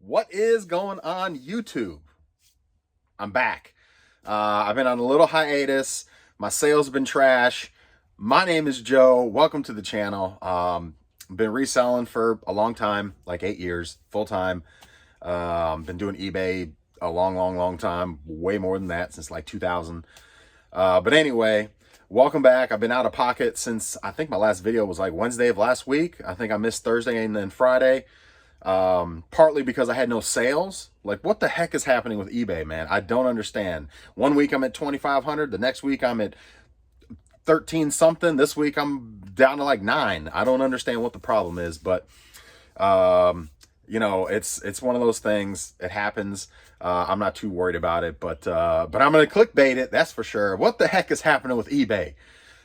What is going on YouTube? I'm back. I've been on a little hiatus. My sales have been trash. My name is Joe. Welcome to the channel. Been reselling for a long time, like 8 years, full time. Been doing eBay a long time, way more than that, since like 2000. But anyway, welcome back. I've been out of pocket since I think my last video was like Wednesday of last week. I think I missed Thursday and then Friday. Partly because I had no sales. Like, what the heck is happening with eBay, man? I don't understand. One week I'm at 2,500. The next week I'm at 13 something. This week I'm down to like 9. I don't understand what the problem is, but you know, it's one of those things. It happens. I'm not too worried about it, but I'm gonna clickbait it, that's for sure. What the heck is happening with eBay?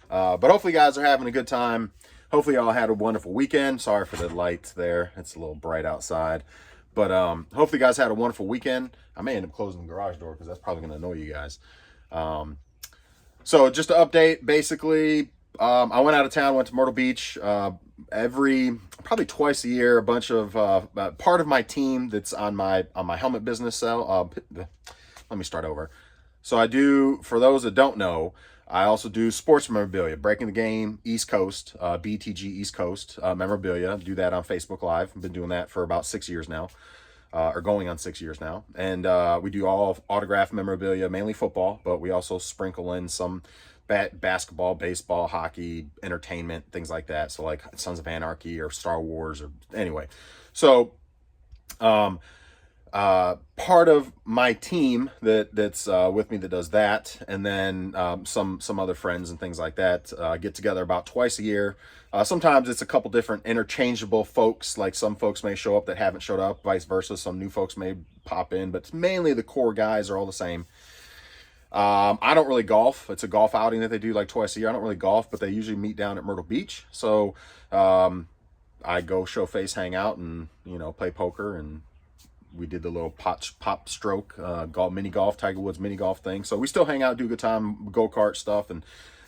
But hopefully you guys are having a good time. Hopefully y'all had a wonderful weekend. Sorry for the lights there. It's a little bright outside. But hopefully you guys had a wonderful weekend. I may end up closing the garage door because that's probably going to annoy you guys. So just to update, basically, I went out of town, went to Myrtle Beach. Probably twice a year, a bunch of part of my team that's on my helmet business sell. Let me start over. So I do, for those that don't know, I also do sports memorabilia, Breaking the Game, East Coast, BTG East Coast memorabilia. Do that on Facebook Live. I've been doing that for about 6 years now, or going on 6 years now. And we do all autographed memorabilia, mainly football, but we also sprinkle in some basketball, baseball, hockey, entertainment, things like that. So like Sons of Anarchy or Star Wars, or anyway. So part of my team that's with me that does that, and then some other friends and things like that get together about twice a year. Sometimes it's a couple different interchangeable folks, like some folks may show up that haven't showed up, vice versa. Some new folks may pop in, but mainly the core guys are all the same. I don't really golf. It's a golf outing that they do like twice a year. I don't really golf, but they usually meet down at Myrtle Beach. So I go show face, hang out, and, you know, play poker. And we did the little pop stroke mini golf, Tiger Woods mini golf thing. So we still hang out, do a good time, go-kart stuff and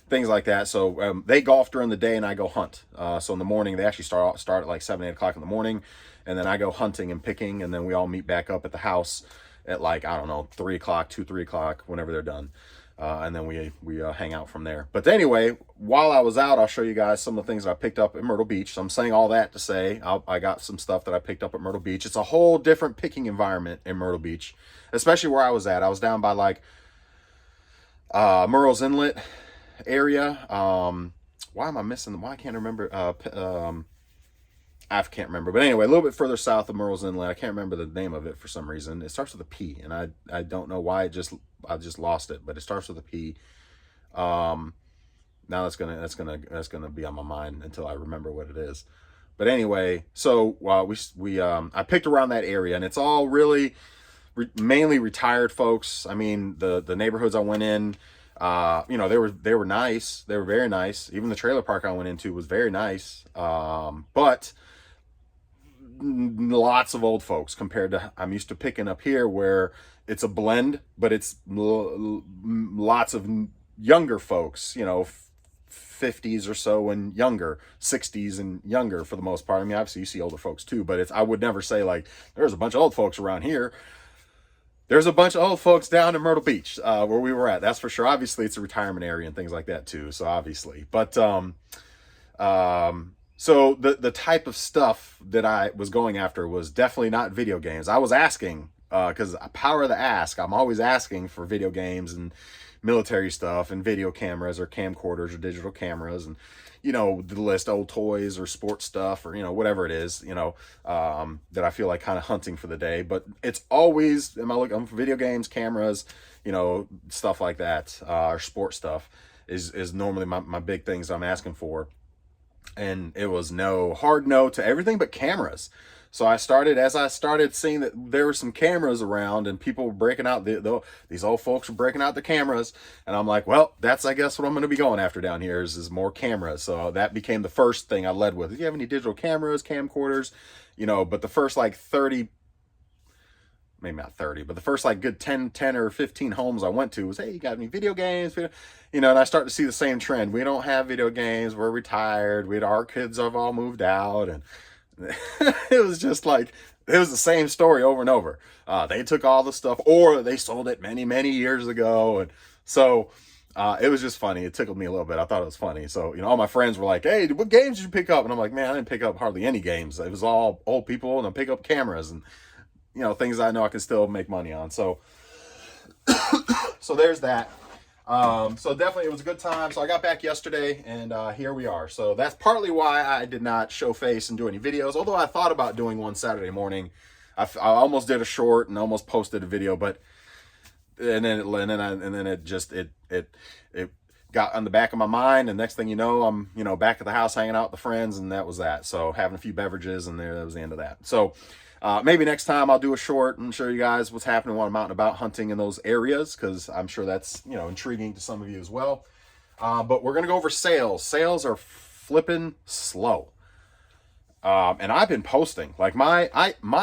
things like that. So they golf during the day and I go hunt. So in the morning, they actually start at like 7, 8 o'clock in the morning. And then I go hunting and picking. And then we all meet back up at the house at like, I don't know, 3 o'clock, 2, 3 o'clock, whenever they're done. And then we hang out from there. But anyway, while I was out, I'll show you guys some of the things I picked up at Myrtle Beach. So I'm saying all that to say I got some stuff that I picked up at Myrtle Beach. It's a whole different picking environment in Myrtle Beach, especially where I was at. I was down by like Murrells Inlet area. Why am I missing? Why I can't remember? I can't remember. But anyway, a little bit further south of Murrells Inlet. I can't remember the name of it for some reason. It starts with a P, and I don't know why. I just lost it, but it starts with a P. Now that's gonna be on my mind until I remember what it is. But anyway, so I picked around that area, and it's all really mainly retired folks. I mean, the neighborhoods I went in, you know, they were nice. They were very nice. Even the trailer park I went into was very nice. But lots of old folks compared to I'm used to picking up here, where it's a blend, but it's lots of younger folks, you know, 50s or so and younger, 60s and younger for the most part. I mean, obviously you see older folks too, but I would never say like there's a bunch of old folks around here. There's a bunch of old folks down in Myrtle Beach where we were at, that's for sure. Obviously it's a retirement area and things like that too, so obviously, but so the type of stuff that I was going after was definitely not video games. I was asking, because power of the ask, I'm always asking for video games and military stuff and video cameras or camcorders or digital cameras and, you know, the list, old toys or sports stuff or, you know, whatever it is, you know, that I feel like kind of hunting for the day. But it's always, I'm for video games, cameras, you know, stuff like that, or sports stuff is normally my big things I'm asking for. And it was hard no to everything but cameras. So as I started seeing that there were some cameras around and people were breaking out, these old folks were breaking out the cameras. And I'm like, well, that's, I guess, what I'm going to be going after down here is more cameras. So that became the first thing I led with. Do you have any digital cameras, camcorders? You know, but the first like 30, maybe not 30, but the first like good 10 or 15 homes I went to was, hey, you got any video games? You know, and I start to see the same trend. We don't have video games. We're retired. Our kids have all moved out. And it was just like, it was the same story over and over. They took all the stuff, or they sold it many, many years ago. And so it was just funny. It tickled me a little bit. I thought it was funny. So, all my friends were like, hey, what games did you pick up? And I'm like, man, I didn't pick up hardly any games. It was all old people, and I pick up cameras and, things I know I can still make money on. So, so there's that. So definitely it was a good time. So I got back yesterday, and here we are. So that's partly why I did not show face and do any videos, although I thought about doing one Saturday morning. I almost did a short and almost posted a video, but and then it got on the back of my mind, and next thing you know, I'm back at the house hanging out with the friends, and that was that. So having a few beverages, and that was the end of that. So maybe next time I'll do a short and show you guys what's happening while I'm out and about hunting in those areas, because I'm sure that's intriguing to some of you as well. But we're gonna go over sales. Sales are flipping slow. And I've been posting like my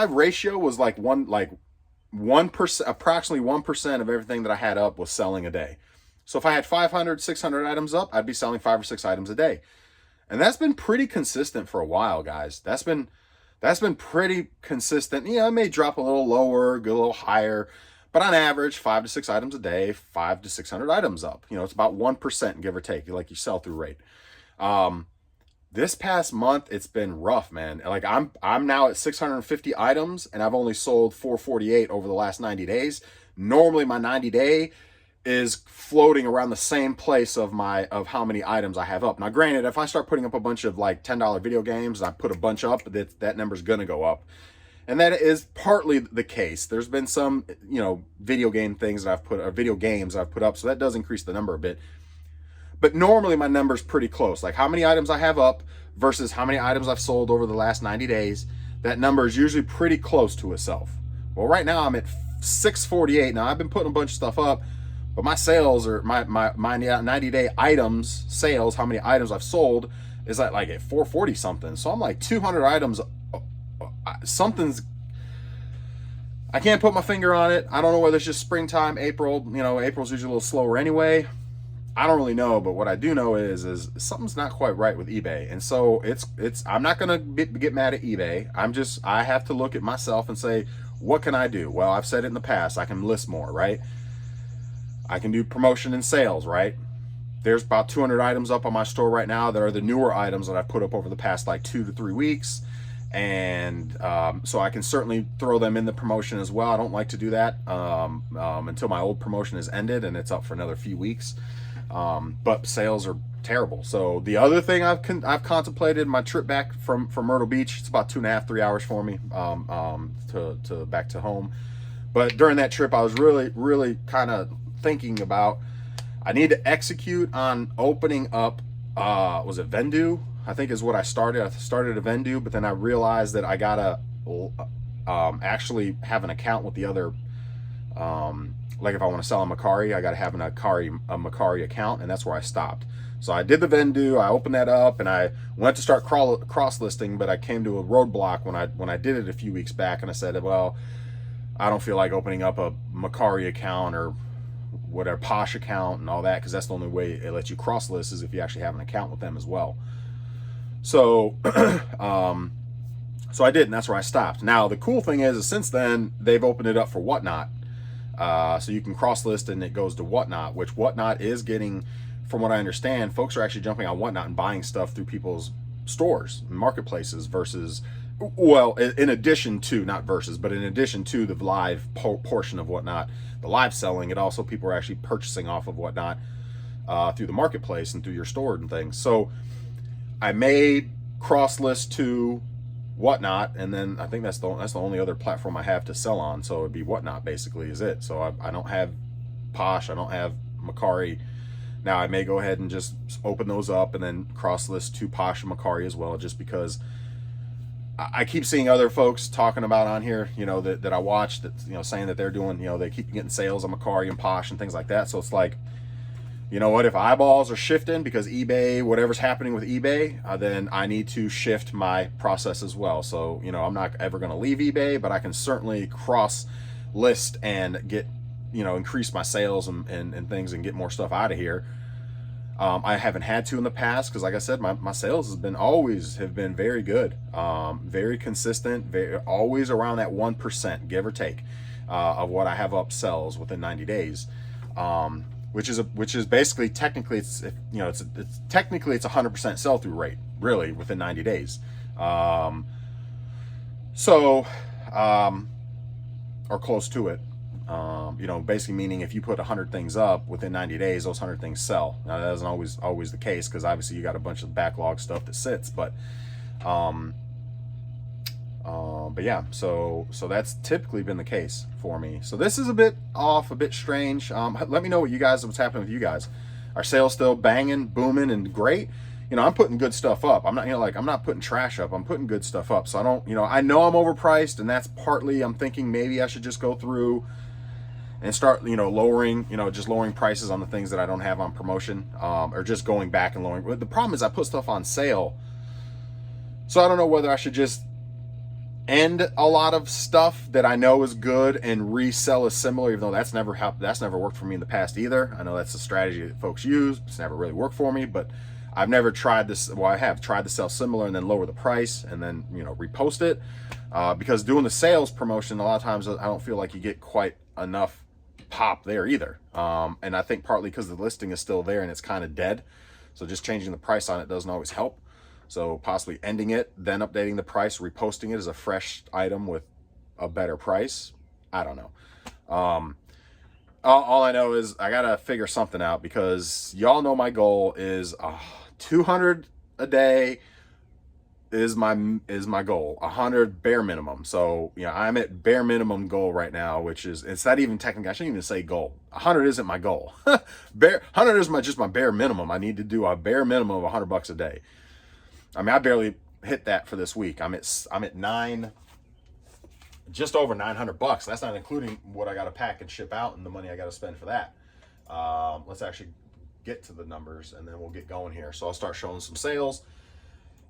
ratio was like 1%, approximately 1% of everything that I had up was selling a day. So if I had 500, 600 items up, I'd be selling 5 or 6 items a day. And that's been pretty consistent for a while, guys. That's been pretty consistent. It may drop a little lower, go a little higher, but on average, 5 to 6 items a day, 5 to 600 items up. It's about 1%, give or take, like your sell-through rate. This past month, it's been rough, man. Like I'm now at 650 items, and I've only sold 448 over the last 90 days. Normally, my 90-day is floating around the same place of how many items I have up. Now, granted, if I start putting up a bunch of like $10 video games, and I put a bunch up, that number's gonna go up. And that is partly the case. There's been some, video game things that I've put, or video games I've put up, so that does increase the number a bit. But normally my number's pretty close. Like how many items I have up versus how many items I've sold over the last 90 days, that number is usually pretty close to itself. Well, right now I'm at 648. Now I've been putting a bunch of stuff up, but my sales are my 90-day items sales, how many items I've sold, is at 440 something. So I'm like 200 items. I can't put my finger on it. I don't know whether it's just springtime, April. April's usually a little slower anyway. I don't really know, but what I do know is something's not quite right with eBay. And so I'm not gonna get mad at eBay. I have to look at myself and say, what can I do? Well, I've said it in the past, I can list more, right? I can do promotion and sales, right? There's about 200 items up on my store right now that are the newer items that I've put up over the past 2 to 3 weeks. And so I can certainly throw them in the promotion as well. I don't like to do that until my old promotion is ended and it's up for another few weeks. But sales are terrible. So the other thing I've contemplated, my trip back from Myrtle Beach, it's about 2.5, 3 hours for me to back to home. But during that trip, I was really, really kind of thinking about, I need to execute on opening up, was it Vendu? I think is what I started. I started a Vendu, but then I realized that I gotta actually have an account with the other, like if I want to sell a Macari, I gotta have a Macari account, and that's where I stopped. So I did the Vendu, I opened that up, and I went to start cross-listing, but I came to a roadblock when I did it a few weeks back, and I said, well, I don't feel like opening up a Macari account or whatever, Posh account and all that, because that's the only way it lets you cross-list is if you actually have an account with them as well. So, so I did, and that's where I stopped. Now, the cool thing is since then, they've opened it up for Whatnot. So you can cross-list and it goes to Whatnot, which Whatnot is getting, from what I understand, folks are actually jumping on Whatnot and buying stuff through people's stores, marketplaces versus, well, in addition to, not versus, but in addition to the live portion of Whatnot, the live selling, it also, people are actually purchasing off of Whatnot through the marketplace and through your store and things. So I may cross-list to Whatnot, and then I think that's the only other platform I have to sell on. So it'd be Whatnot basically is it. So I don't have Posh, I don't have Macari. Now I may go ahead and just open those up and then cross-list to Posh and Macari as well, just because I keep seeing other folks talking about on here, that I watch, that saying that they're doing, they keep getting sales on Macari and Posh and things like that. So it's like, you know what, if eyeballs are shifting because eBay, whatever's happening with eBay, then I need to shift my process as well. So, I'm not ever going to leave eBay, but I can certainly cross list and get, increase my sales and things and get more stuff out of here. I haven't had to in the past because, like I said, my sales have been very good, very consistent, always around that 1%, give or take, of what I have up sells within 90 days, which is basically technically it's technically it's 100% sell through rate really within 90 days, so or close to it. Basically meaning if you put 100 things up within 90 days, those 100 things sell. Now that isn't always the case because obviously you got a bunch of backlog stuff that sits, but yeah, so that's typically been the case for me. So this is a bit off, a bit strange. Let me know what's happening with you guys. Are sales still banging, booming, and great? I'm putting good stuff up. I'm not, I'm not putting trash up. I'm putting good stuff up. So I don't, I know I'm overpriced, and that's partly I'm thinking maybe I should just go through and start, lowering prices on the things that I don't have on promotion, or just going back and lowering. But the problem is I put stuff on sale, so I don't know whether I should just end a lot of stuff that I know is good and resell a similar, even though that's never worked for me in the past either. I know that's a strategy that folks use. It's never really worked for me, but I've never tried this. Well, I have tried to sell similar and then lower the price and then, repost it, because doing the sales promotion, a lot of times I don't feel like you get quite enough pop there either. And I think partly because the listing is still there and it's kind of dead. So just changing the price on it doesn't always help. So possibly ending it, then updating the price, reposting it as a fresh item with a better price. I don't know. All I know is I got to figure something out because y'all know my goal is 200 a day is my goal, 100 bare minimum. So, I'm at bare minimum goal right now, which is, it's not even technically, I shouldn't even say goal. 100 isn't my goal. 100 is just my bare minimum. I need to do a bare minimum of $100 a day. I mean, I barely hit that for this week. I'm at just over $900. That's not including what I got to pack and ship out and the money I got to spend for that. Let's actually get to the numbers and then we'll get going here. So I'll start showing some sales.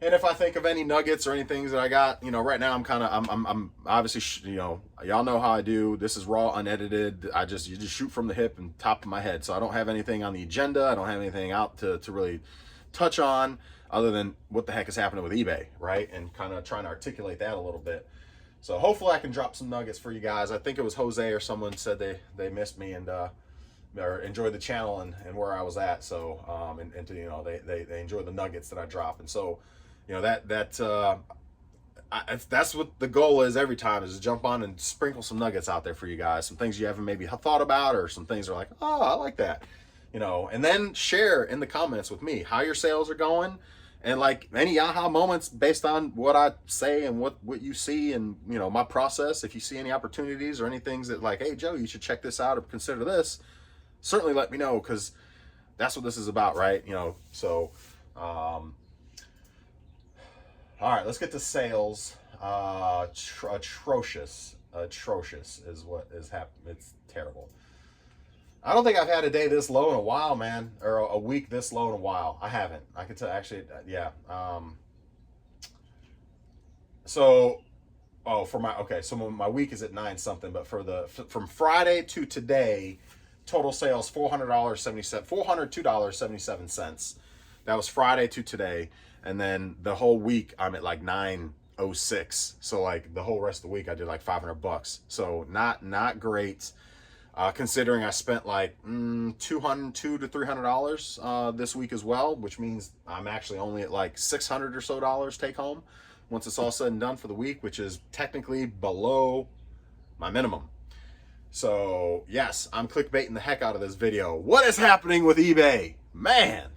And if I think of any nuggets or any things that I got, right now I'm obviously, y'all know how I do. This is raw, unedited. You just shoot from the hip and top of my head. So I don't have anything on the agenda. I don't have anything out to really touch on other than what the heck is happening with eBay, right? And kind of trying to articulate that a little bit. So hopefully I can drop some nuggets for you guys. I think it was Jose or someone said they missed me and or enjoyed the channel and where I was at. So they enjoy the nuggets that I drop. And so that's what the goal is every time, is to jump on and sprinkle some nuggets out there for you guys, some things you haven't maybe thought about, or some things are like, oh, I like that, and then share in the comments with me how your sales are going and like any aha moments based on what I say and what you see and my process. If you see any opportunities or any things that like, hey Joe, you should check this out or consider this, certainly let me know, because that's what this is about, right? So all right, let's get to sales. Atrocious is what is happening. It's terrible. I don't think I've had a day this low in a while, man, or a week this low in a while. I haven't. I could tell, actually, yeah. So my week is at 9 something, but from Friday to today, total sales $402.77. That was Friday to today. And then the whole week I'm at like 906. So like the whole rest of the week I did like $500. So not great. Considering I spent like $200 to $300 this week as well, which means I'm actually only at like $600 or so take home once it's all said and done for the week, which is technically below my minimum. So yes, I'm clickbaiting the heck out of this video. What is happening with eBay, man?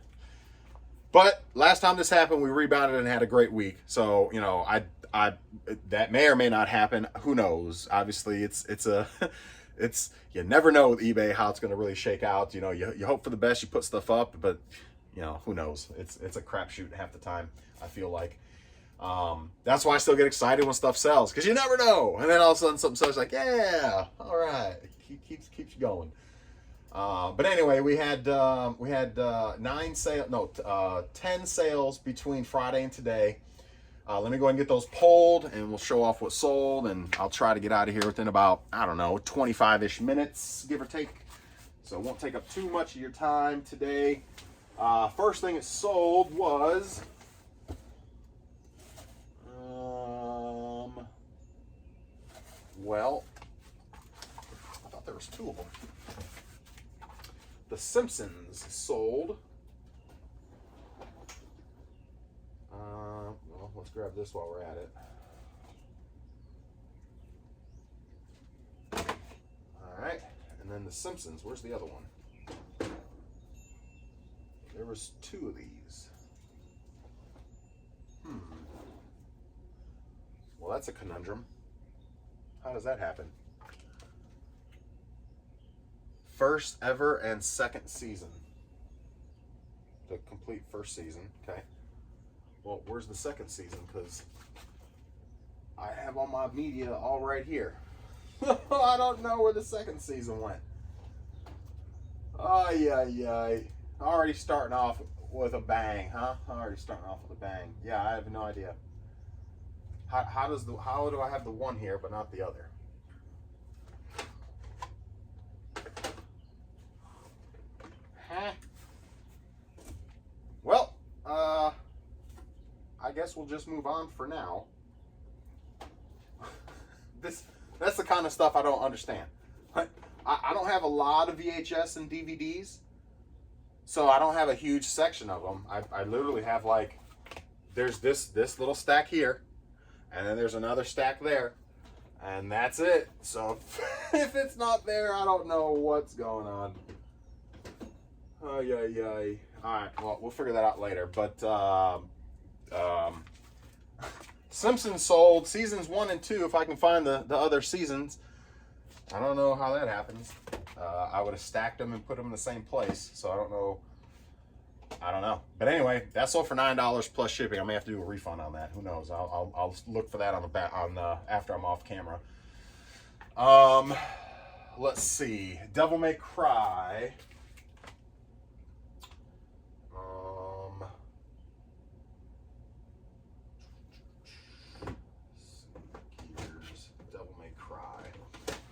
But last time this happened, we rebounded and had a great week. So, that may or may not happen. Who knows? Obviously, you never know with eBay how it's going to really shake out. You hope for the best, you put stuff up, but who knows? It's a crapshoot half the time, I feel like. That's why I still get excited when stuff sells, because you never know. And then all of a sudden something sells, like, yeah, all right, keeps you going. But anyway, we had 10 sales between Friday and today. Let me go ahead and get those polled, and we'll show off what sold, and I'll try to get out of here within about, 25-ish minutes, give or take. So it won't take up too much of your time today. First thing it sold was well, I thought there was two of them. The Simpsons sold. Well, let's grab this while we're at it. All right, and then the Simpsons. Where's the other one? There was two of these. Well, that's a conundrum. How does that happen? First ever and second season. The complete first season, okay. Well, where's the second season? Because I have all my media all right here. I don't know where the second season went. Ay. Already starting off with a bang, huh? Already starting off with a bang. Yeah, I have no idea. How do I have the one here but not the other? Huh? Well, I guess we'll just move on for now. That's the kind of stuff I don't understand. I don't have a lot of VHS and DVDs, so I don't have a huge section of them. I literally have, like, there's this little stack here, and then there's another stack there, and that's it. So if it's not there, I don't know what's going on. Ay. All right, well, we'll figure that out later. But Simpsons sold seasons 1 and 2. If I can find the other seasons, I don't know how that happens. I would have stacked them and put them in the same place, so I don't know. But anyway, that sold for $9 plus shipping. I may have to do a refund on that. Who knows? I'll look for that after I'm off camera. Let's see. Devil May Cry.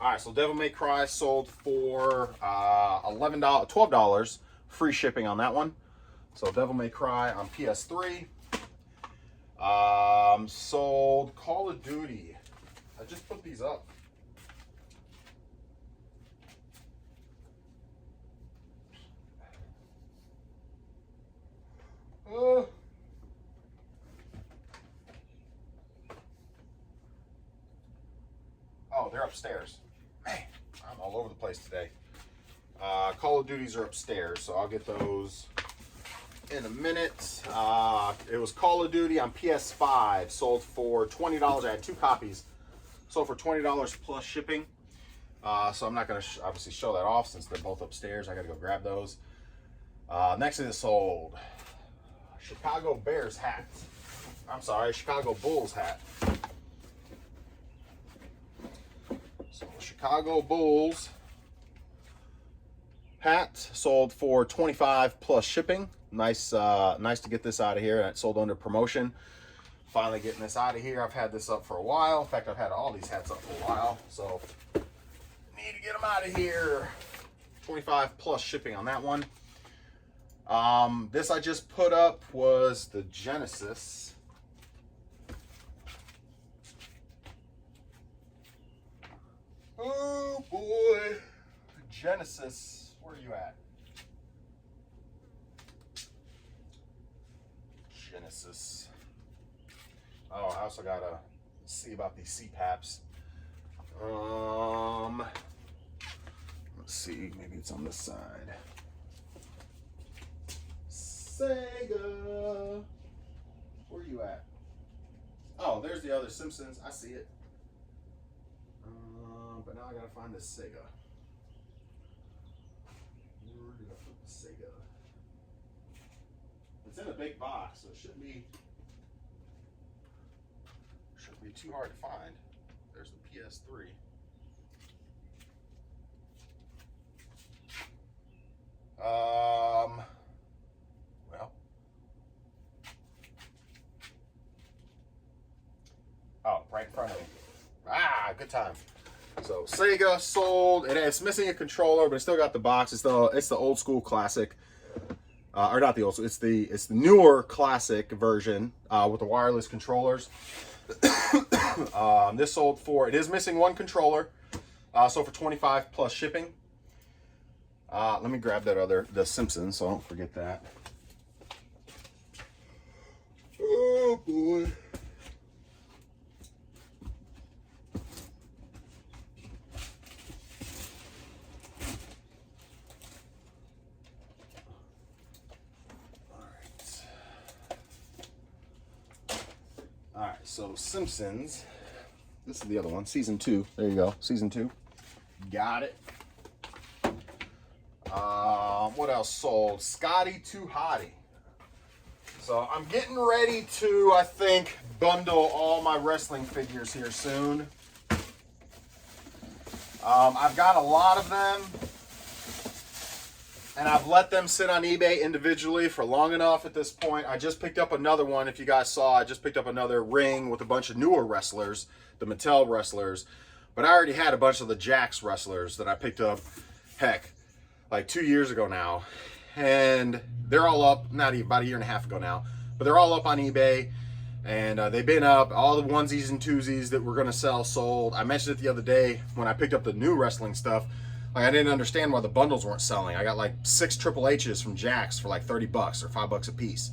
All right, so Devil May Cry sold for $12, free shipping on that one. So Devil May Cry on PS3. Sold Call of Duty. I just put these up. Oh, they're upstairs. Man, I'm all over the place today. Call of Duties are upstairs, so I'll get those in a minute. It was Call of Duty on PS5, sold for $20. I had 2 copies, sold for $20 plus shipping. So I'm not going to obviously show that off since they're both upstairs. I got to go grab those. Next thing is sold Chicago Bears hat. I'm sorry, Chicago Bulls hat. So Chicago Bulls hat sold for $25 plus shipping. Nice to get this out of here. It sold under promotion. Finally getting this out of here. I've had this up for a while. In fact, I've had all these hats up for a while. So need to get them out of here. 25 plus shipping on that one. This I just put up was the Genesis. Oh boy, Genesis, where are you at? Genesis. Oh, I also gotta see about these CPAPs. Let's see, maybe it's on this side. Sega, where are you at? Oh, there's the other Simpsons. I see it. But now I gotta find the Sega. Where did I put the Sega? It's in a big box, so it shouldn't be too hard to find. There's the PS3. Well. Oh, right in front of me. Ah, good time. So Sega sold. It's missing a controller, but it's still got the box. It's the old school classic or not the old, it's the newer classic version with the wireless controllers. This sold for, it is missing one controller, sold for $25 plus shipping. Let me grab that the Simpsons, so I don't forget that. Oh boy. Alright, so Simpsons. This is the other one, season 2. There you go, season 2. Got it. What else sold? Scotty Too Hottie. So I'm getting ready to, I think, bundle all my wrestling figures here soon. I've got a lot of them, and I've let them sit on eBay individually for long enough at this point. I just picked up another one. If you guys saw, I just picked up another ring with a bunch of newer wrestlers, the Mattel wrestlers. But I already had a bunch of the Jax wrestlers that I picked up, heck, like 2 years ago now. And they're all up, not even, about a year and a half ago now. But they're all up on eBay. And they've been up. All the onesies and twosies that were going to sell sold. I mentioned it the other day when I picked up the new wrestling stuff. Like, I didn't understand why the bundles weren't selling. I got like 6 Triple H's from Jax for like $30 or $5 a piece.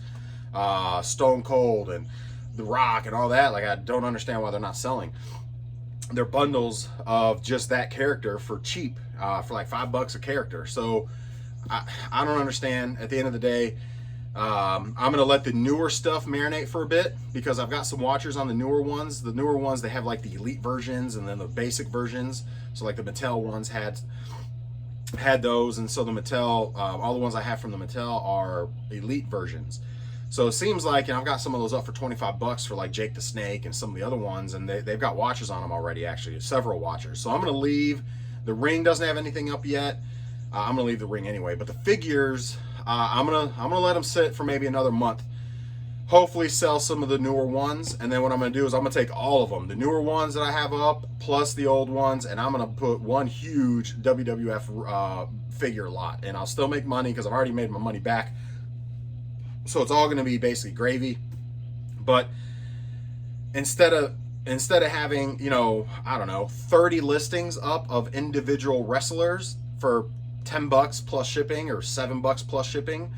Stone Cold and The Rock and all that. Like, I don't understand why they're not selling. They're bundles of just that character for cheap, for like $5 a character. So I don't understand. At the end of the day, I'm gonna let the newer stuff marinate for a bit, because I've got some watchers on the newer ones. The newer ones, they have like the elite versions and then the basic versions. So like the Mattel ones had those, and so the Mattel, all the ones I have from the Mattel are elite versions. So it seems like, and I've got some of those up for $25 for like Jake the Snake and some of the other ones, and they've got watchers on them already, actually, several watchers. So I'm gonna leave. The ring doesn't have anything up yet. I'm gonna leave the ring anyway, but the figures, I'm gonna let them sit for maybe another month. Hopefully sell some of the newer ones, and then what I'm gonna do is I'm gonna take all of them, the newer ones that I have up, plus the old ones, and I'm gonna put one huge WWF figure lot, and I'll still make money because I've already made my money back. So it's all gonna be basically gravy. But instead of having, you know, I don't know, 30 listings up of individual wrestlers for $10 plus shipping, or $7 plus shipping,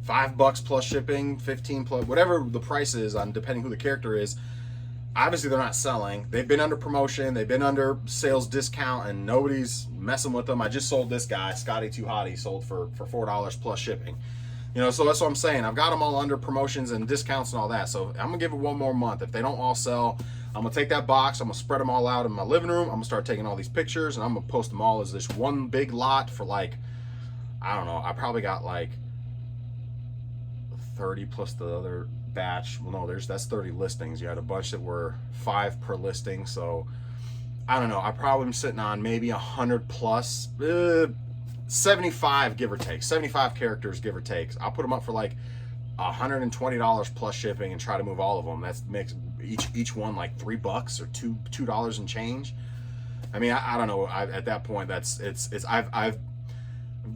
$5 plus shipping, 15 plus, whatever the price is on, depending who the character is. Obviously they're not selling. They've been under promotion, they've been under sales discount, and nobody's messing with them. I just sold this guy, Scotty Too Hottie, sold for $4 plus shipping. You know, so that's what I'm saying. I've got them all under promotions and discounts and all that. So I'm gonna give it one more month. If they don't all sell, I'm gonna take that box, I'm gonna spread them all out in my living room. I'm gonna start taking all these pictures, and I'm gonna post them all as this one big lot for like, I don't know, I probably got like 30 plus the other batch. Well, no, that's 30 listings. You had a bunch that were 5 per listing. So I don't know, I probably am sitting on maybe 100 plus, 75 give or take, 75 characters give or take. I'll put them up for like $120 plus shipping and try to move all of them. That makes each one like $3 or $2 and change. I mean, I don't know. At that point, I've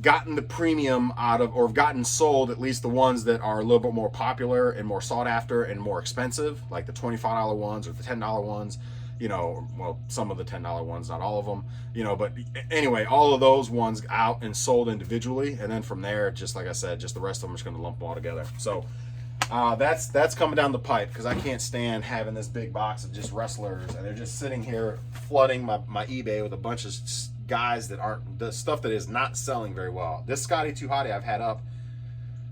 gotten the premium out of, or gotten sold at least the ones that are a little bit more popular and more sought after and more expensive, like the $25 ones or the $10 ones. You know, well, some of the $10 ones, not all of them, you know, but anyway, all of those ones out and sold individually. And then from there, just like I said, just the rest of them are just going to lump them all together. So that's coming down the pipe, because I can't stand having this big box of just wrestlers, and they're just sitting here flooding my eBay with a bunch of guys that aren't, the stuff that is not selling very well. This Scotty Too Hottie I've had up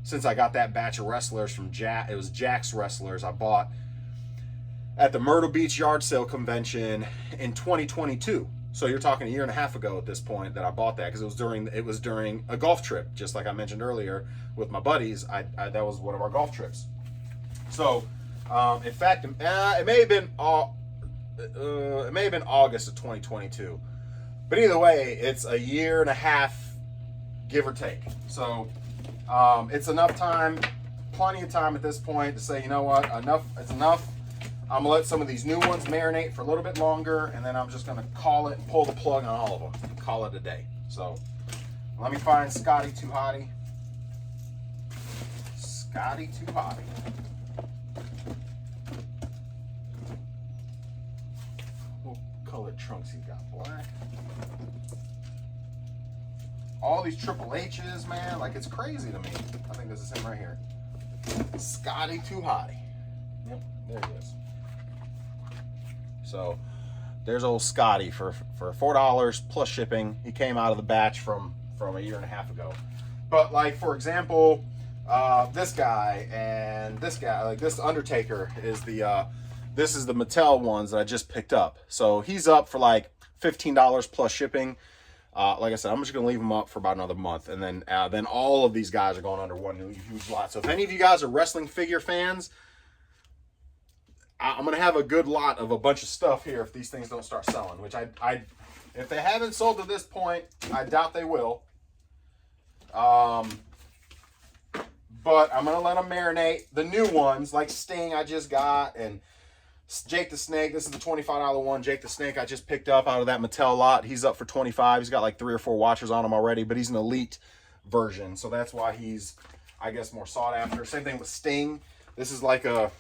since I got that batch of wrestlers from it was Jax wrestlers I bought at the Myrtle Beach yard sale convention in 2022. So you're talking a year and a half ago at this point that I bought that, because it was during a golf trip, just like I mentioned earlier with my buddies. That was one of our golf trips. So in fact, it may have been August of 2022, but either way, it's a year and a half, give or take. So it's enough time, plenty of time at this point to say, you know what, it's enough. I'm gonna let some of these new ones marinate for a little bit longer, and then I'm just gonna call it and pull the plug on all of them and call it a day. So let me find Scotty Too Hottie. Scotty Too Hotty. What colored trunks he's got? Black. All these Triple H's, man, like it's crazy to me. I think this is him right here. Scotty Too Hotty. Yep, there he is. So there's old Scotty for $4 plus shipping. He came out of the batch from a year and a half ago. But like, for example, this guy and this guy, like this Undertaker is this is the Mattel ones that I just picked up. So he's up for like $15 plus shipping. Like I said, I'm just gonna leave them up for about another month, and then all of these guys are going under one new huge lot. So if any of you guys are wrestling figure fans, I'm gonna have a good lot of a bunch of stuff here if these things don't start selling. Which if they haven't sold to this point, I doubt they will. But I'm gonna let them marinate. The new ones like Sting I just got, and Jake the Snake. This is the $25 one. Jake the Snake I just picked up out of that Mattel lot. He's up for $25. He's got like 3 or 4 watchers on him already, but he's an elite version, so that's why he's, I guess, more sought after. Same thing with Sting. This is like a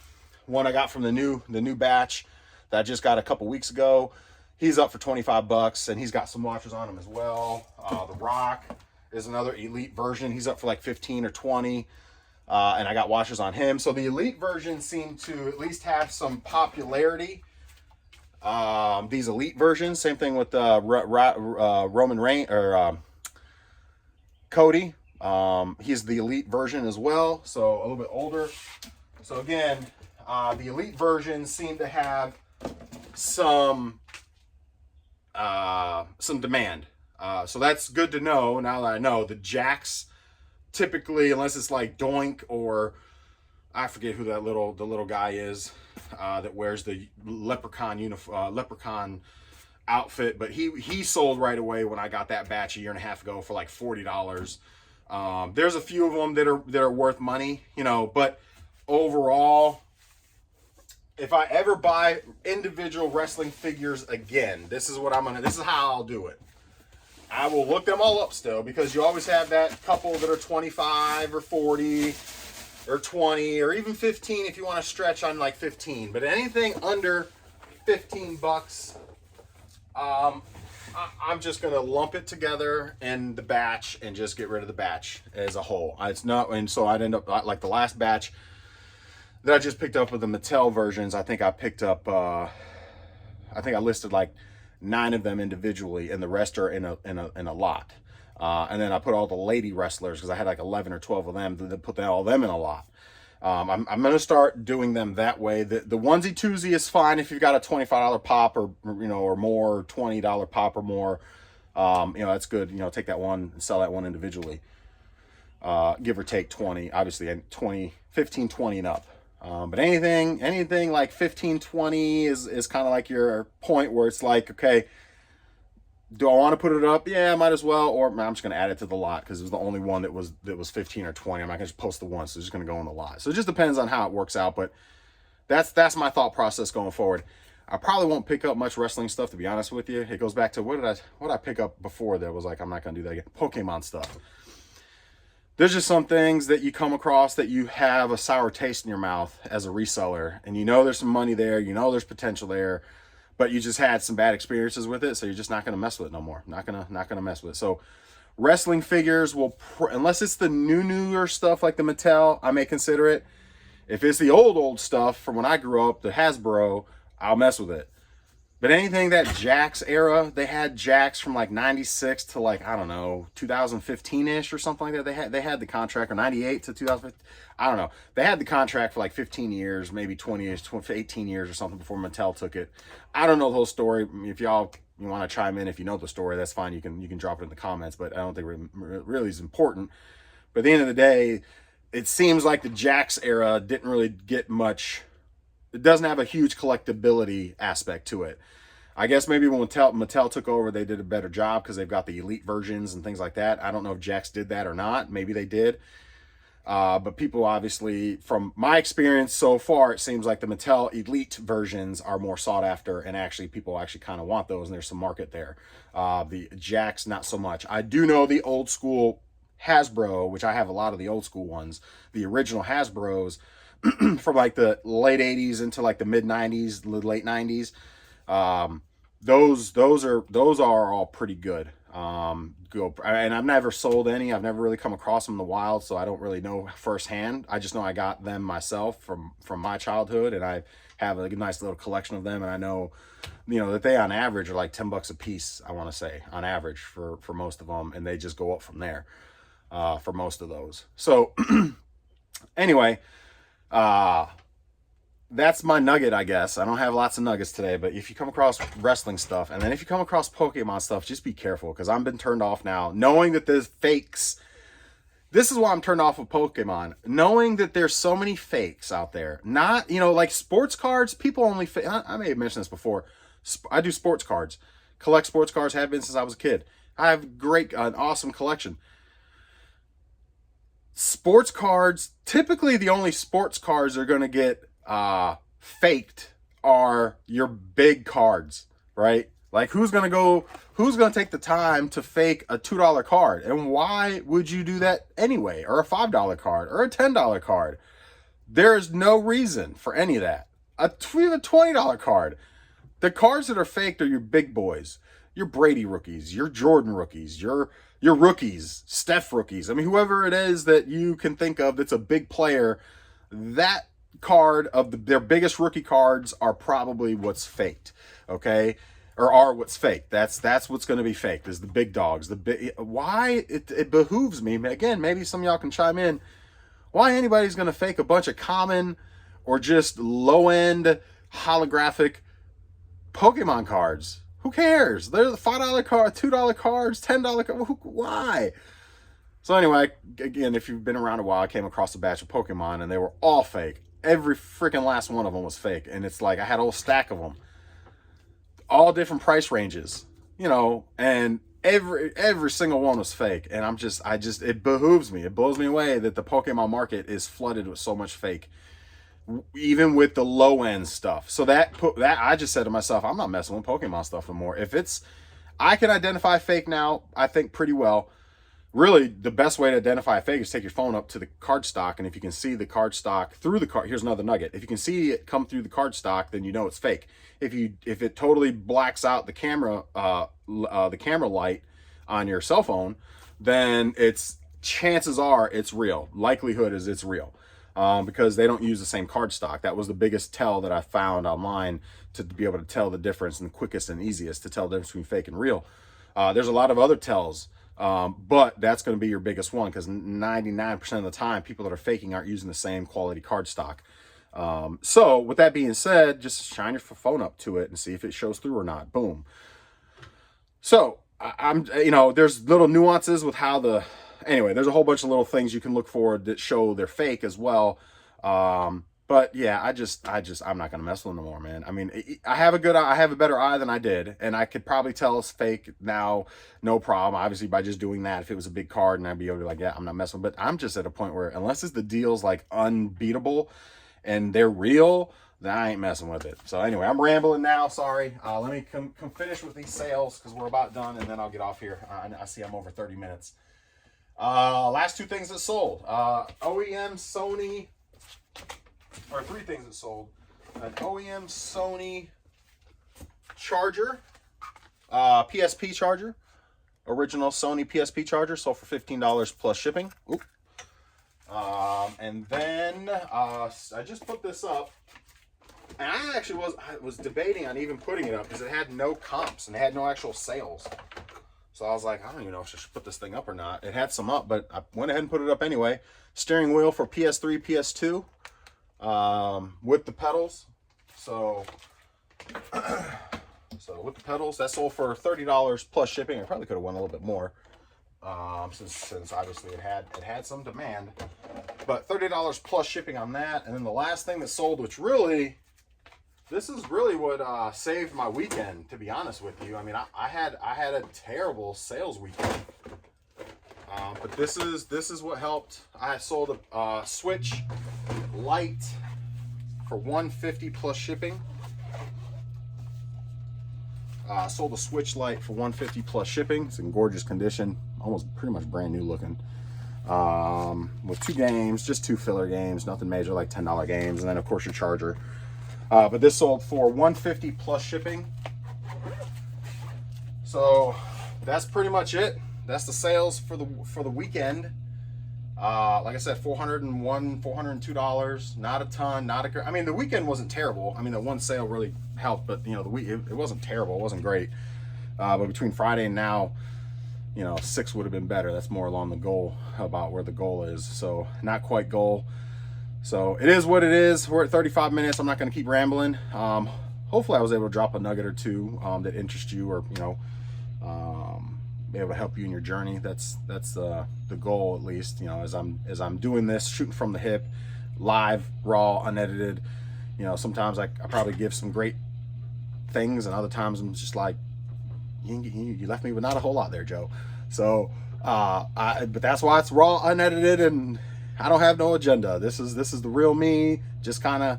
one I got from the new batch that I just got a couple weeks ago. He's up for $25, and he's got some watchers on him as well. The Rock is another elite version. He's up for like 15 or 20. And I got watchers on him. So the elite versions seem to at least have some popularity. These elite versions, same thing with Roman Reigns or Cody. He's the elite version as well, so a little bit older. So again, the elite versions seem to have some demand. So that's good to know. Now that I know the Jacks, typically, unless it's like Doink or I forget who the little guy is that wears the leprechaun outfit, but he sold right away when I got that batch a year and a half ago for like $40. There's a few of them that are worth money, you know, but overall, if I ever buy individual wrestling figures again, this is how I'll do it. I will look them all up still, because you always have that couple that are 25 or 40 or 20 or even 15 if you want to stretch on like 15. But anything under $15, I'm just going to lump it together in the batch and just get rid of the batch as a whole. It's not, and so I'd end up like the last batch that I just picked up with the Mattel versions. I think I picked up, I think I listed like 9 of them individually, and the rest are in a lot. And then I put all the lady wrestlers, because I had like 11 or 12 of them, to put all them in a lot. I'm going to start doing them that way. The onesie twosie is fine if you've got a $25 pop or more, $20 pop or more. That's good. Take that one and sell that one individually. Give or take 20, obviously 20, 15, 20 and up. But anything like 15, 20 is kind of like your point where it's like, okay, do I want to put it up? Yeah, I might as well. Or I'm just going to add it to the lot, because it was the only one that was 15 or 20. I'm not going to just post the one, so it's just going to go in the lot. So it just depends on how it works out. But that's my thought process going forward. I probably won't pick up much wrestling stuff, to be honest with you. It goes back to what did I pick up before that was like, I'm not going to do that again. Pokemon stuff. There's just some things that you come across that you have a sour taste in your mouth as a reseller, and there's some money there, there's potential there, but you just had some bad experiences with it, so you're just not going to mess with it no more. Not gonna mess with it. So wrestling figures unless it's the newer stuff like the Mattel, I may consider it. If it's the old stuff from when I grew up, the Hasbro, I'll mess with it. But anything that Jakks era, they had Jakks from like 96 to like, I don't know, 2015-ish or something like that. They had the contract, or 98 to 2015. I don't know. They had the contract for like 15 years, maybe 20 years, 18 years or something before Mattel took it. I don't know the whole story. If you want to chime in, if you know the story, that's fine. You can drop it in the comments, but I don't think it really is important. But at the end of the day, it seems like the Jakks era didn't really get much. It doesn't have a huge collectability aspect to it. I guess maybe when Mattel took over, they did a better job because they've got the elite versions and things like that. I don't know if Jakks did that or not. Maybe they did. But people obviously, from my experience so far, it seems like the Mattel elite versions are more sought after, and actually people actually kind of want those, and there's some market there. The Jakks, not so much. I do know the old school Hasbro, which I have a lot of the old school ones, the original Hasbros from like the late 80s into like the mid 90s, late 90s. Those are all pretty good. And I've never sold any. I've never really come across them in the wild, so I don't really know firsthand. I just know I got them myself from my childhood, and I have a nice little collection of them. And I know, that they on average are like $10 a piece. I want to say on average for most of them, and they just go up from there for most of those. So anyway, that's my nugget, I guess. I don't have lots of nuggets today, but if you come across wrestling stuff, and then if you come across Pokemon stuff, just be careful, because I've been turned off now, knowing that there's fakes. This is why I'm turned off with Pokemon, knowing that there's so many fakes out there. Not, like sports cards, people only, I may have mentioned this before. I do sports cards, collect sports cards, have been since I was a kid. I have an awesome collection. Sports cards, typically the only sports cards are going to get faked are your big cards, right? Like who's gonna take the time to fake a $2 card? And why would you do that anyway? Or a $5 card or a $10 card? There's no reason for any of that. Even a $20 card. The cards that are faked are your big boys, your Brady rookies, your Jordan rookies, your rookies, Steph rookies. I mean, whoever it is that you can think of that's a big player, that card of their biggest rookie cards are probably what's faked, okay? Or are what's faked. That's what's going to be faked, is the big dogs. Why it behooves me, again, maybe some of y'all can chime in, why anybody's going to fake a bunch of common or just low-end holographic Pokemon cards. Who cares? They're the $5 card, $2 cards, $10 cards. Why? So anyway, again, if you've been around a while, I came across a batch of Pokemon, and they were all fake. Every freaking last one of them was fake. And it's like I had a whole stack of them. All different price ranges, and every single one was fake. And it behooves me. It blows me away that the Pokemon market is flooded with so much fake, even with the low end stuff. So that I just said to myself, I'm not messing with Pokemon stuff anymore. I can identify fake now, I think pretty well. Really, the best way to identify a fake is take your phone up to the card stock, and if you can see the card stock through the card, here's another nugget. If you can see it come through the card stock, then you know it's fake. If it totally blacks out the camera light on your cell phone, then chances are it's real. Likelihood is it's real, because they don't use the same card stock. That was the biggest tell that I found online to be able to tell the difference, and the quickest and easiest to tell the difference between fake and real. There's a lot of other tells. But that's going to be your biggest one, because 99% of the time, people that are faking aren't using the same quality card stock. So with that being said, just shine your phone up to it and see if it shows through or not. Boom. So there's little nuances with there's a whole bunch of little things you can look for that show they're fake as well. But yeah, I'm not going to mess with them no more, man. I mean, I have a better eye than I did, and I could probably tell it's fake now, no problem. Obviously, by just doing that, if it was a big card, and I'd be able to be like, yeah, I'm not messing with them. But I'm just at a point where, unless the deal's like unbeatable and they're real, then I ain't messing with it. So anyway, I'm rambling now. Sorry. Let me come finish with these sales, because we're about done, and then I'll get off here. I see I'm over 30 minutes. Last two things that sold. OEM Sony. Or three things that sold. An OEM Sony charger, PSP charger, original Sony PSP charger, sold for $15 plus shipping. Oop. And then I just put this up, and I actually was debating on even putting it up, because it had no comps and it had no actual sales. So I was like, I don't even know if I should put this thing up or not. It had some up, but I went ahead and put it up anyway. Steering wheel for PS3, PS2. With the pedals, so with the pedals, that sold for $30 plus shipping. I probably could have won a little bit more, since obviously it had some demand, but $30 plus shipping on that. And then the last thing that sold, which really, this is really what saved my weekend, to be honest with you. I mean, I had a terrible sales weekend. But this is what helped. I sold a Switch Lite for $150 plus shipping. Sold a Switch Lite for $150 plus shipping. It's in gorgeous condition, almost pretty much brand new looking. with 2 games, just 2 filler games, nothing major, like $10 games, and then of course your charger. But this sold for $150 plus shipping. So that's pretty much it. That's the sales for the weekend. Like I said, $401, $402, not a ton, I mean, the weekend wasn't terrible. I mean, the one sale really helped, but you know, it wasn't terrible, it wasn't great. But between Friday and now, you know, 6 would have been better. That's more along the goal, about where the goal is. So not quite goal. So it is what it is. We're at 35 minutes. I'm not going to keep rambling. Hopefully I was able to drop a nugget or two that interest you, or, you know, be able to help you in your journey. That's the goal, at least, you know, as I'm doing this, shooting from the hip, live, raw, unedited. You know, sometimes I probably give some great things, and other times I'm just like, you left me with not a whole lot there, Joe. So but that's why it's raw, unedited, and I don't have no agenda. This is the real me, just kind of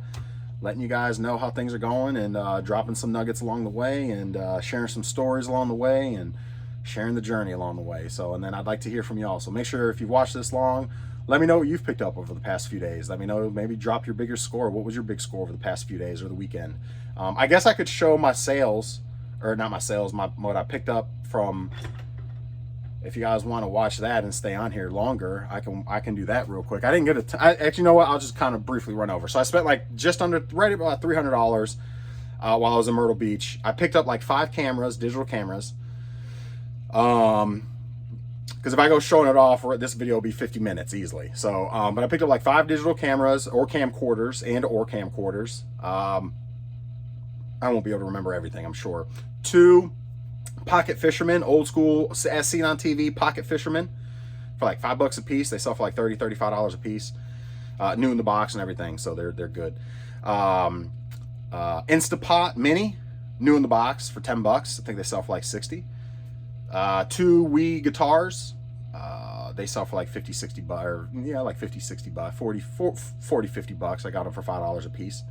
letting you guys know how things are going, and dropping some nuggets along the way, and sharing some stories along the way, and sharing the journey along the way. So, and then I'd like to hear from y'all. So make sure, if you've watched this long, let me know what you've picked up over the past few days. Let me know, maybe drop your bigger score. What was your big score over the past few days or the weekend? I guess I could show my sales, or not my sales, what I picked up from, if you guys want to watch that and stay on here longer, I can do that real quick. I didn't get actually, you know what, I'll just kind of briefly run over. So I spent like just under, right about $300 while I was in Myrtle Beach. I picked up like 5 cameras, digital cameras. Because if I go showing it off, this video will be 50 minutes easily. So, but I picked up like 5 digital cameras or camcorders. I won't be able to remember everything, I'm sure. 2 pocket fishermen, old school, as seen on TV, pocket fishermen, for like $5 a piece. They sell for like $30, $35 a piece. New in the box and everything, so they're good. Instapot Mini, new in the box for $10. I think they sell for like 60. 2 Wii guitars. They sell for like 50, 60 bucks, or yeah, like 50, 60 bucks, 40, 50 bucks. I got them for $5 a piece.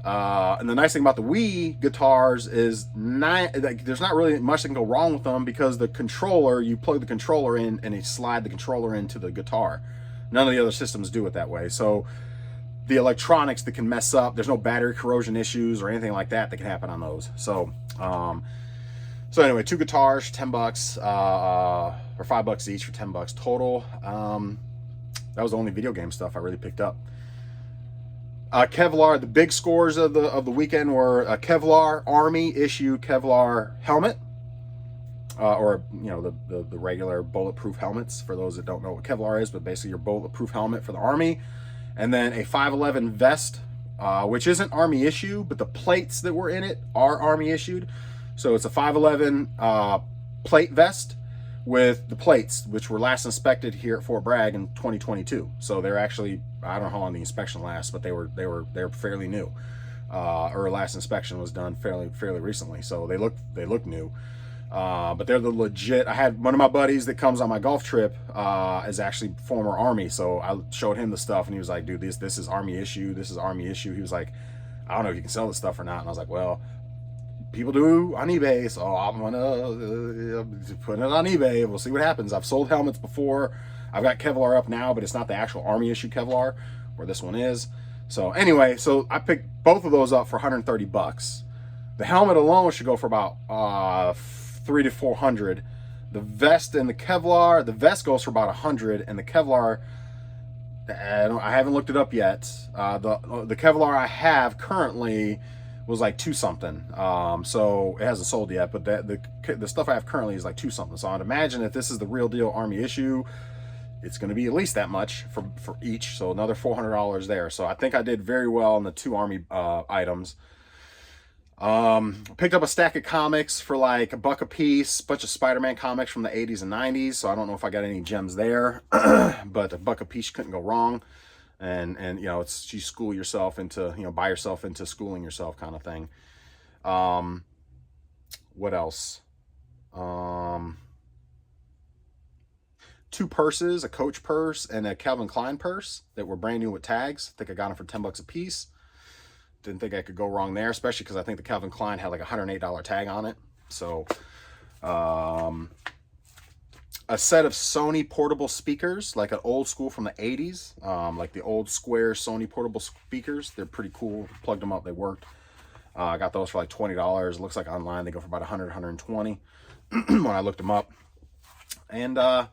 And the nice thing about the Wii guitars is there's not really much that can go wrong with them, because the controller, you plug the controller in and you slide the controller into the guitar. None of the other systems do it that way. So the electronics that can mess up, there's no battery corrosion issues or anything like that can happen on those. So, so anyway, 2 guitars, $10, or $5 each for $10 total. That was the only video game stuff I really picked up. Kevlar, the big scores of the weekend were a Kevlar Army issue Kevlar helmet, or you know, the regular bulletproof helmets, for those that don't know what Kevlar is, but basically your bulletproof helmet for the Army, and then a 511 vest, which isn't Army issue, but the plates that were in it are Army issued. So it's a 511 plate vest with the plates, which were last inspected here at Fort Bragg in 2022. So they're actually, I don't know how long the inspection lasts, but they were fairly new. Or last inspection was done fairly recently, so they look new. But they're the legit. I had one of my buddies that comes on my golf trip is actually former Army, so I showed him the stuff, and he was like, "Dude, this is Army issue. This is Army issue." He was like, "I don't know if you can sell this stuff or not," and I was like, "Well, people do on eBay, so I'm gonna put it on eBay. We'll see what happens." I've sold helmets before. I've got Kevlar up now, but it's not the actual Army issue Kevlar, where this one is. So anyway, so I picked both of those up for $130. The helmet alone should go for about $300 to $400. The vest and the Kevlar, the vest goes for about $100, and the Kevlar, I haven't looked it up yet. The Kevlar I have currently was like 2 something. So it hasn't sold yet, but the stuff I have currently is like 2 something. So I'd imagine if this is the real deal Army issue, it's going to be at least that much for each. So another $400 there. So I think I did very well on the 2 Army items. Picked up a stack of comics for like $1 a piece, bunch of Spider-Man comics from the 80s and 90s. So I don't know if I got any gems there, but $1 a piece couldn't go wrong. And you know, it's, you school yourself into, you know, buy yourself into schooling yourself kind of thing. What else? 2 purses, a Coach purse and a Calvin Klein purse that were brand new with tags. I think I got them for $10 a piece. Didn't think I could go wrong there, especially because I think the Calvin Klein had like a $108 tag on it. So a set of Sony portable speakers, like an old school from the 80s, like the old square Sony portable speakers. They're pretty cool. Plugged them up, they worked. I got those for like $20. Looks like online they go for about 100, 120 when I looked them up. And I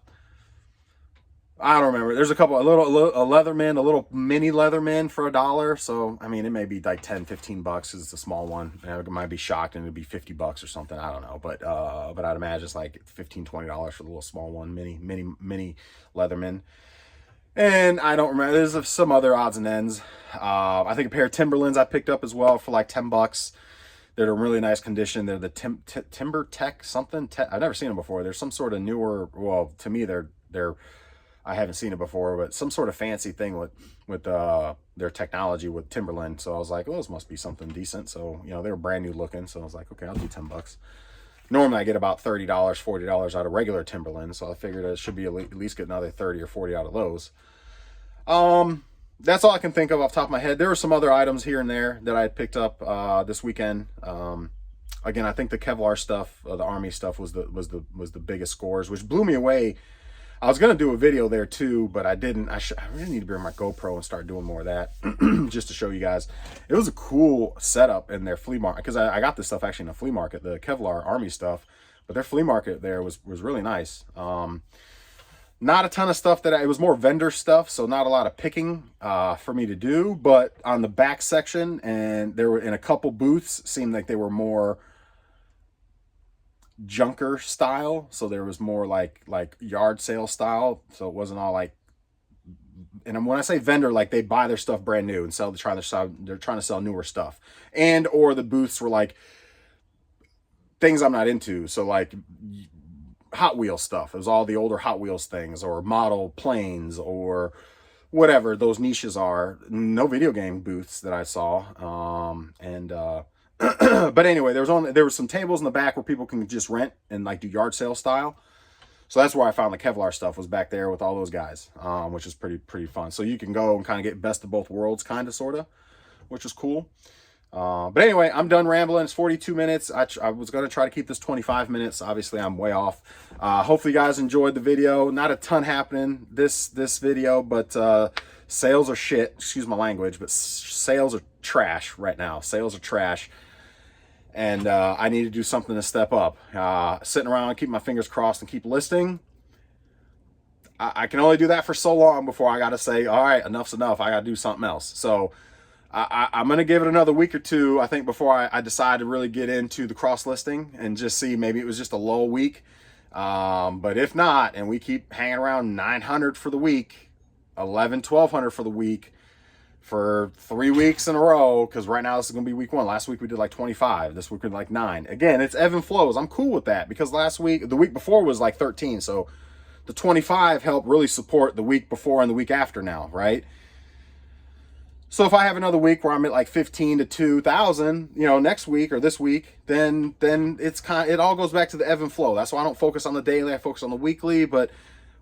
don't remember. There's a couple, a Leatherman, a little mini Leatherman for $1. So, I mean, it may be like 10, 15 bucks because it's a small one. I might be shocked and it'd be 50 bucks or something. I don't know. But I'd imagine it's like $15, $20 for the little small one, mini Leatherman. And I don't remember. There's some other odds and ends. I think a pair of Timberlands I picked up as well for like 10 bucks. They're in really nice condition. They're the Timber Tech something. I've never seen them before. There's some sort of newer, well, to me, they're I haven't seen it before, but some sort of fancy thing with their technology with Timberland. So I was like, oh, this must be something decent. So, you know, they were brand new looking. So I was like, okay, I'll do 10 bucks. Normally I get about $30, $40 out of regular Timberland. So I figured it should be at least get another 30 or 40 out of those. That's all I can think of off the top of my head. There were some other items here and there that I had picked up this weekend. Again, I think the Kevlar stuff, the Army stuff was the biggest scores, which blew me away. I was going to do a video there too, but I didn't. I really need to bring my GoPro and start doing more of that just to show you guys. It was a cool setup in their flea market, because I got this stuff actually in a flea market, the Kevlar Army stuff, but their flea market there was really nice. Not a ton of stuff it was more vendor stuff, so not a lot of picking for me to do, but on the back section, and there were in a couple booths, seemed like they were more junker style, so there was more like yard sale style, so it wasn't all like, and when I say vendor, like they buy their stuff brand new and they're trying to sell newer stuff, and or the booths were like things I'm not into, so like Hot Wheels stuff. It was all the older Hot Wheels things, or model planes, or whatever those niches are. No video game booths that I saw. But anyway, there were some tables in the back where people can just rent and like do yard sale style. So that's where I found the Kevlar stuff, was back there with all those guys, which is pretty fun. So you can go and kind of get best of both worlds, kind of, sort of, which was cool. But anyway, I'm done rambling. It's 42 minutes. I was going to try to keep this 25 minutes. Obviously, I'm way off. Hopefully, you guys enjoyed the video. Not a ton happening this video, but sales are shit. Excuse my language, but sales are trash right now. Sales are trash. And I need to do something to step up. Sitting around, keep my fingers crossed, and keep listing. I can only do that for so long before I got to say, all right, enough's enough. I got to do something else. So I'm going to give it another week or two, I think, before I decide to really get into the cross listing and just see, maybe it was just a lull week. But if not, and we keep hanging around 900 for the week, 1,200 for the week, for 3 weeks in a row, because right now this is going to be week 1. Last week we did like 25. This week we did like 9. Again, it's ebb and flows. I'm cool with that, because the week before was like 13. So the 25 helped really support the week before and the week after now, right? So if I have another week where I'm at like 15 to 2,000, you know, next week or this week, then it all goes back to the ebb and flow. That's why I don't focus on the daily. I focus on the weekly. But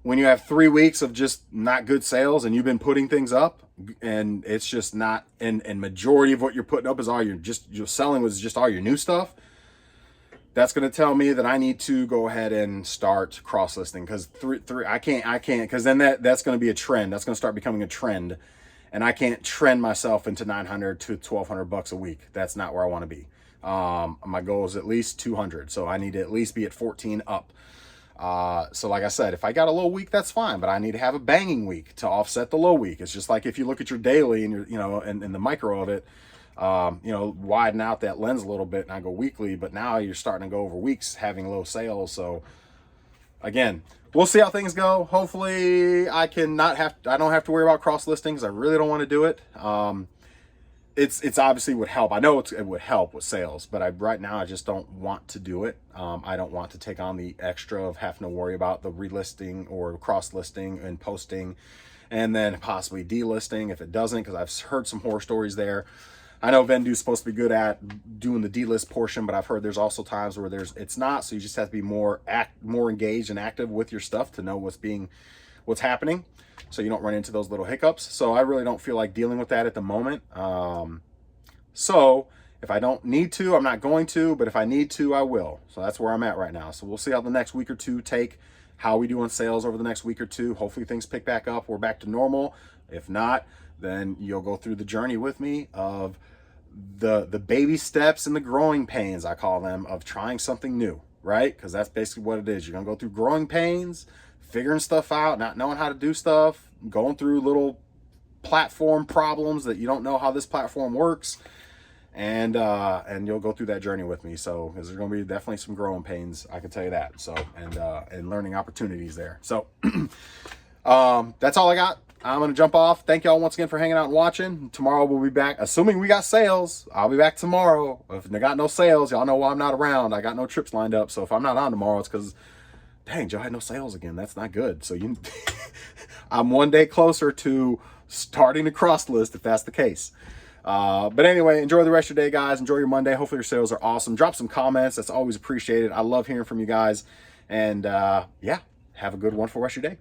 when you have 3 weeks of just not good sales and you've been putting things up and it's just not, and majority of what you're putting up is you're selling was just all your new stuff, that's going to tell me that I need to go ahead and start cross listing, because I can't, because then that's going to be a trend. That's going to start becoming a trend, and I can't trend myself into 900 to 1,200 bucks a week. That's not where I want to be. My goal is at least 200, so I need to at least be at 14 up. So like I said, if I got a low week, that's fine, but I need to have a banging week to offset the low week. It's just like if you look at your daily and and the micro of it, widen out that lens a little bit, and I go weekly, but now you're starting to go over weeks having low sales. So again, we'll see how things go. Hopefully I don't have to worry about cross listings. I really don't want to do it. It's obviously would help. I know it would help with sales, but right now I just don't want to do it. I don't want to take on the extra of having to worry about the relisting or cross listing and posting, and then possibly delisting if it doesn't, because I've heard some horror stories there. I know Vendu's supposed to be good at doing the delist portion, but I've heard there's also times where it's not. So you just have to be more engaged and active with your stuff to know what's happening, so you don't run into those little hiccups. So I really don't feel like dealing with that at the moment. So If I don't need to, I'm not going to, but if I need to, I will. So that's where I'm at right now. So we'll see how the next week or two take, how we do on sales over the next week or two. Hopefully things pick back up. We're back to normal. If not, then you'll go through the journey with me of the baby steps and the growing pains, I call them, of trying something new, right? Because that's basically what it is. You're going to go through growing pains, figuring stuff out, not knowing how to do stuff, going through little platform problems that you don't know how this platform works, and you'll go through that journey with me. So there's going to be definitely some growing pains, I can tell you that. So and learning opportunities there. So that's all I got. I'm going to jump off. Thank y'all once again for hanging out and watching. Tomorrow we'll be back. Assuming we got sales, I'll be back tomorrow. If they got no sales, y'all know why I'm not around. I got no trips lined up. So if I'm not on tomorrow, it's because, dang, Joe had no sales again. That's not good. So I'm one day closer to starting the cross list if that's the case. But anyway, enjoy the rest of your day, guys. Enjoy your Monday. Hopefully your sales are awesome. Drop some comments. That's always appreciated. I love hearing from you guys. And yeah, have a good, wonderful rest of your day.